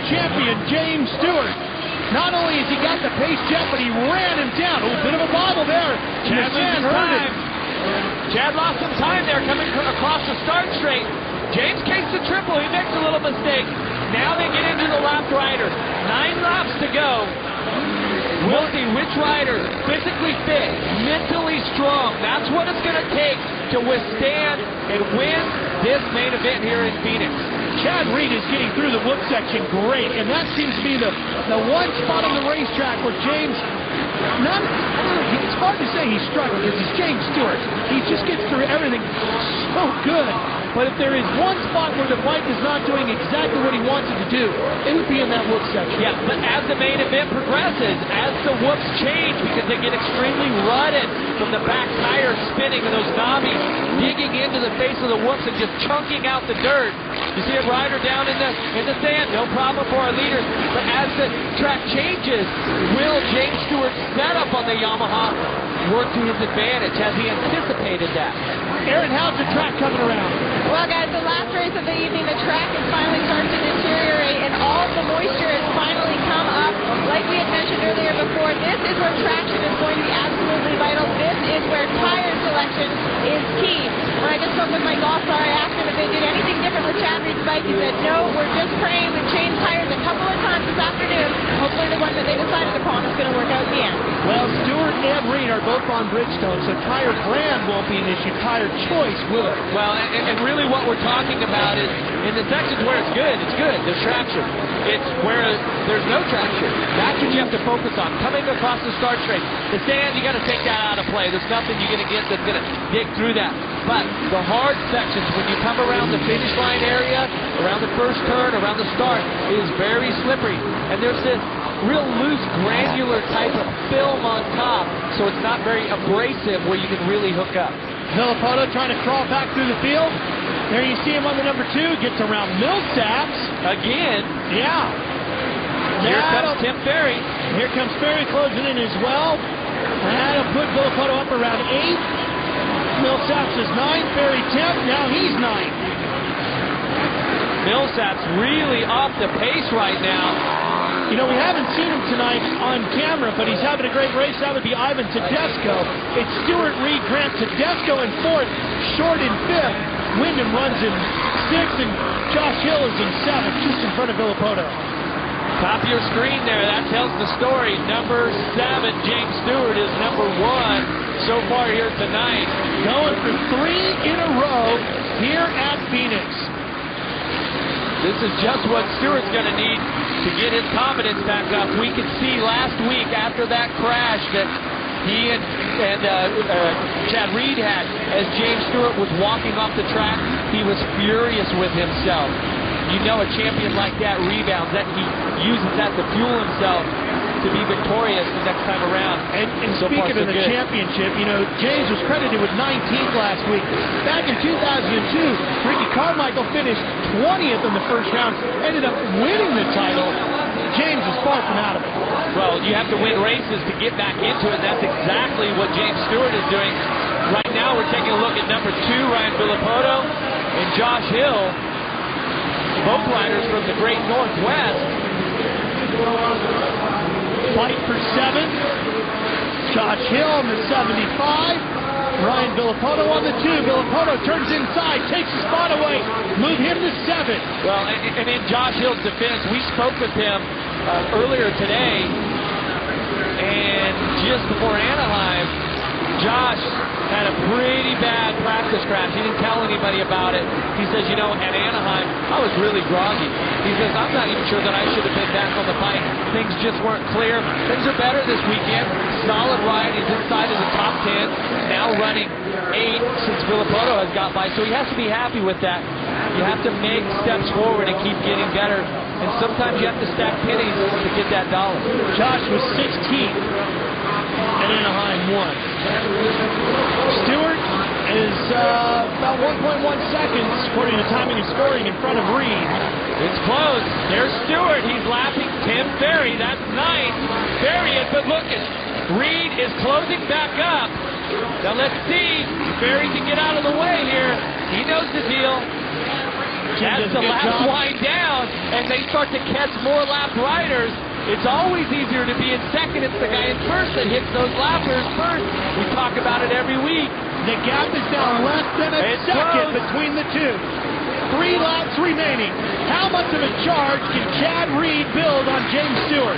Champion James Stewart. Not only has he got the pace check, but he ran him down. A bit of a bobble there. Chad loses time. Chad lost some time there coming across the start straight. James takes the triple. He makes a little mistake. Now they get into the lap rider. 9 laps to go. We'll see which rider, physically fit, mentally strong. That's what it's going to take to withstand and win this main event here in Phoenix. Chad Reed is getting through the whoop section great, and that seems to be the one spot on the racetrack where James, it's hard to say he's struggling because he's James Stewart. He just gets through everything so good. But if there is one spot where the bike is not doing exactly what he wants it to do, it would be in that whoop section. Yeah, but as the main event progresses, as the whoops change, because they get extremely rutted from the back tires spinning and those knobbies digging into the face of the whoops and just chunking out the dirt. You see a rider down in the sand, no problem for our leaders. But as the track changes, will James Stewart's setup on the Yamaha work to his advantage? Has he anticipated that? Aaron, how's the track coming around? Well, guys, the last race of the evening, the track is finally starting to deteriorate, and all the moisture has finally come up. Like we had mentioned earlier before, this is where traction is going to be absolutely vital. This is where tire selection is key. When I just spoke with my golf star, I asked him if they did anything different with Chad Reed's bike. He said, no, we're just praying. We've changed tires a couple of times this afternoon. Hopefully the one that they decided upon is going to work out in the end. Well, Stewart and Reed are both on Bridgestone, so tire brand won't be an issue. Tire choice will. Well, and really what we're talking about is in the sections where it's good, there's traction. It's where there's no traction. That's what you have to focus on. Coming across the start straight. The sand, you got to take that out of play. There's nothing you're going to get that's going to dig through that. But the hard sections, when you come around the finish line area, around the first turn, around the start, is very slippery. And there's this real loose, granular type of film on top, so it's not very abrasive where you can really hook up. Villapoto trying to crawl back through the field. There you see him on the number 2, gets around Millsaps. Again. Yeah. Here comes Tim Ferry. Here comes Ferry closing in as well. That'll put Villapoto up around 8. Millsaps is 9, Ferry 10th, now he's 9th. Millsaps really off the pace right now. You know, we haven't seen him tonight on camera, but he's having a great race. That would be Ivan Tedesco. It's Stewart, Reed, Grant, Tedesco in 4th, Short in 5th. Wyndham runs in 6th, and Josh Hill is in 7th, just in front of Villapoto. Top of your screen there, that tells the story. Number 7, James Stewart, is number 1 so far here tonight. Going for 3 in a row here at Phoenix. This is just what Stewart's going to need to get his confidence back up. We could see last week after that crash that he and Chad Reed had, as James Stewart was walking off the track, he was furious with himself. You know, a champion like that rebounds, that he uses that to fuel himself to be victorious the next time around. And so speaking of the championship, you know, James was credited with 19th last week. Back in 2002, Ricky Carmichael finished 20th in the first round, ended up winning the title. James is far from out of it. Well, you have to win races to get back into it. That's exactly what James Stewart is doing. Right now, we're taking a look at number 2, Ryan Villapoto, and Josh Hill, both riders from the Great Northwest. Fight for 7th. Josh Hill on the 75. Ryan Villapoto on the 2. Villapoto turns inside, takes the spot away. Move him to 7th. Well, and in Josh Hill's defense, we spoke with him earlier today, and just before Anaheim, Josh had a pretty bad practice crash. He didn't tell anybody about it. He says, you know, at Anaheim, I was really groggy. He says, I'm not even sure that I should have been back on the bike. Things just weren't clear. Things are better this weekend. Solid ride. He's inside of the top 10. Now running 8 since Villapoto has got by. So he has to be happy with that. You have to make steps forward and keep getting better. And sometimes you have to stack pennies to get that dollar. Josh was 16th. And Anaheim won. Stewart is about 1.1 seconds, according to timing and scoring, in front of Reed. It's close. There's Stewart. He's lapping Tim Ferry. That's 9th. Ferry, but look, Reed is closing back up. Now let's see if Ferry can get out of the way here. He knows the deal. As the laps wind down and they start to catch more lap riders, it's always easier to be in second. It's the guy in first that hits those lappers first. We talk about it every week. The gap is down less than a second between the two. 3 laps remaining. How much of a charge can Chad Reed build on James Stewart?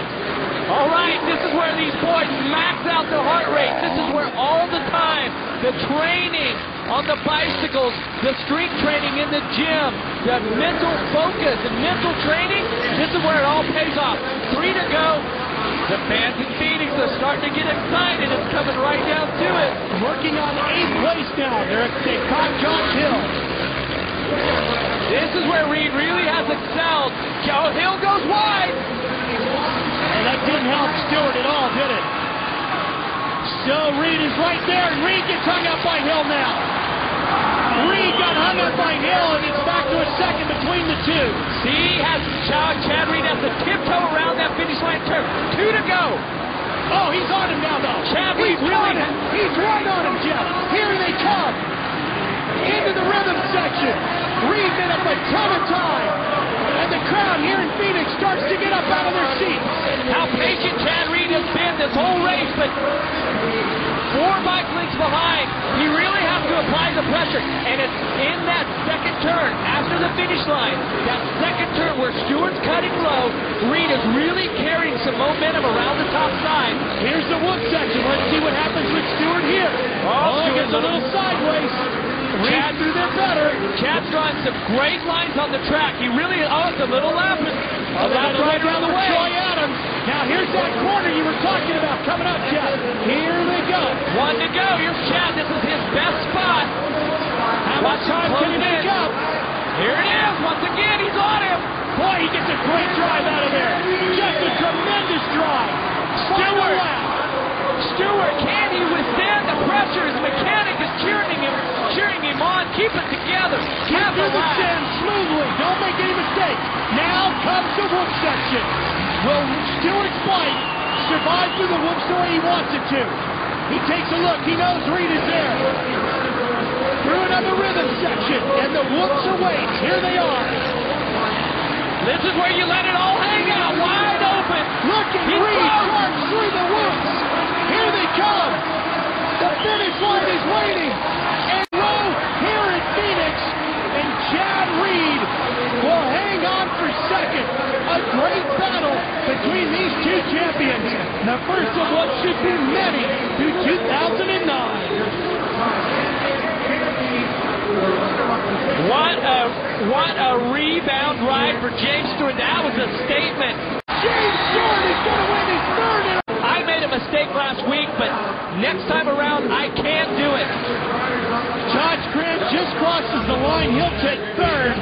All right, this is where these boys max out their heart rate. This is where all the time, the training on the bicycles, the strength training in the gym, the mental focus and mental training, this is where it all pays off. 3 to go. The fans in Phoenix are starting to get excited. It's coming right down to it. Working on 8th place now. They're at Josh Hill. This is where Reed really has excelled. Joe Hill goes wide. And that didn't help Stewart at all, did it? So Reed is right there, and Reed gets hung up by Hill now. Reed got hung up by Hill, and it's back to a second between the two. See, Chad Reed has to tiptoe around that finish line turn. 2 to go. Oh, he's on him now, though. Chad Reed really... He's right on him, Jeff. Here they come. Into the rhythm section. Reed made up a ton of time. And the crowd here in Phoenix starts to get up out of their seats. How patient Chad Reed has been this whole race, but 4 bike lengths behind. He really has to apply the pressure. And it's in that second turn, after the finish line, that second turn where Stewart's cutting low, Reed is really carrying some momentum around the top side. Here's the wood section. Let's see what happens with Stewart here. Oh, gets a little sideways. Chad through there better. Chad's drawing some great lines on the track. He really owes a little lap. A lap right around the way. Troy Adams. Now here's that corner you were talking about coming up, Jeff. Here they go. 1 to go. Here's Chad. This is his best spot. How much time can he make up? Here it is. Once again, he's on him. Boy, he gets a great drive out of there. Just a tremendous drive. Stewart, can he withstand the pressure? His mechanic is cheering him on. Keep it together. Get through the sand smoothly. Don't make any mistakes. Now comes the whoop section. Will Stewart's bike survive through the whoops the way he wants it to? He takes a look. He knows Reed is there. Through another rhythm section. And the whoops awaits. Here they are. This is where you let it all hang out. Wide open. Look at Reed charge through the whoops. Here they come. The finish line is waiting. And low here in Phoenix. And Chad Reed will hang on for second. A great battle between these two champions. The first of what should be many to 2009. What a rebound ride for James Stewart. That was a statement. James Stewart is going to win his third. I made a mistake last week, but next time around, I can't do it. Josh Grant just crosses the line. He'll take third.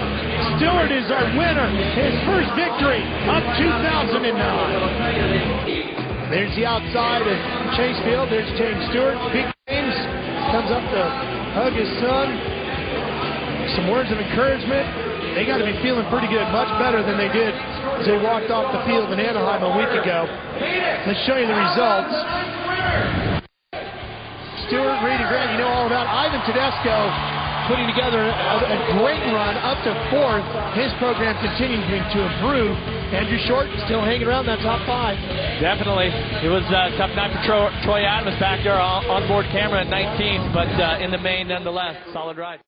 Stewart is our winner. His first victory of 2009. There's the outside of Chase Field. There's James Stewart. Big James comes up to hug his son. Some words of encouragement. They got to be feeling pretty good, much better than they did as they walked off the field in Anaheim a week ago. Let's show you the results. Stewart, Reed, and Grant, you know all about Ivan Tedesco putting together a great run up to 4th. His program continuing to improve. Andrew Short still hanging around that top 5. Definitely. It was a tough night for Troy Adams back there on board camera at 19th, but in the main, nonetheless, solid ride.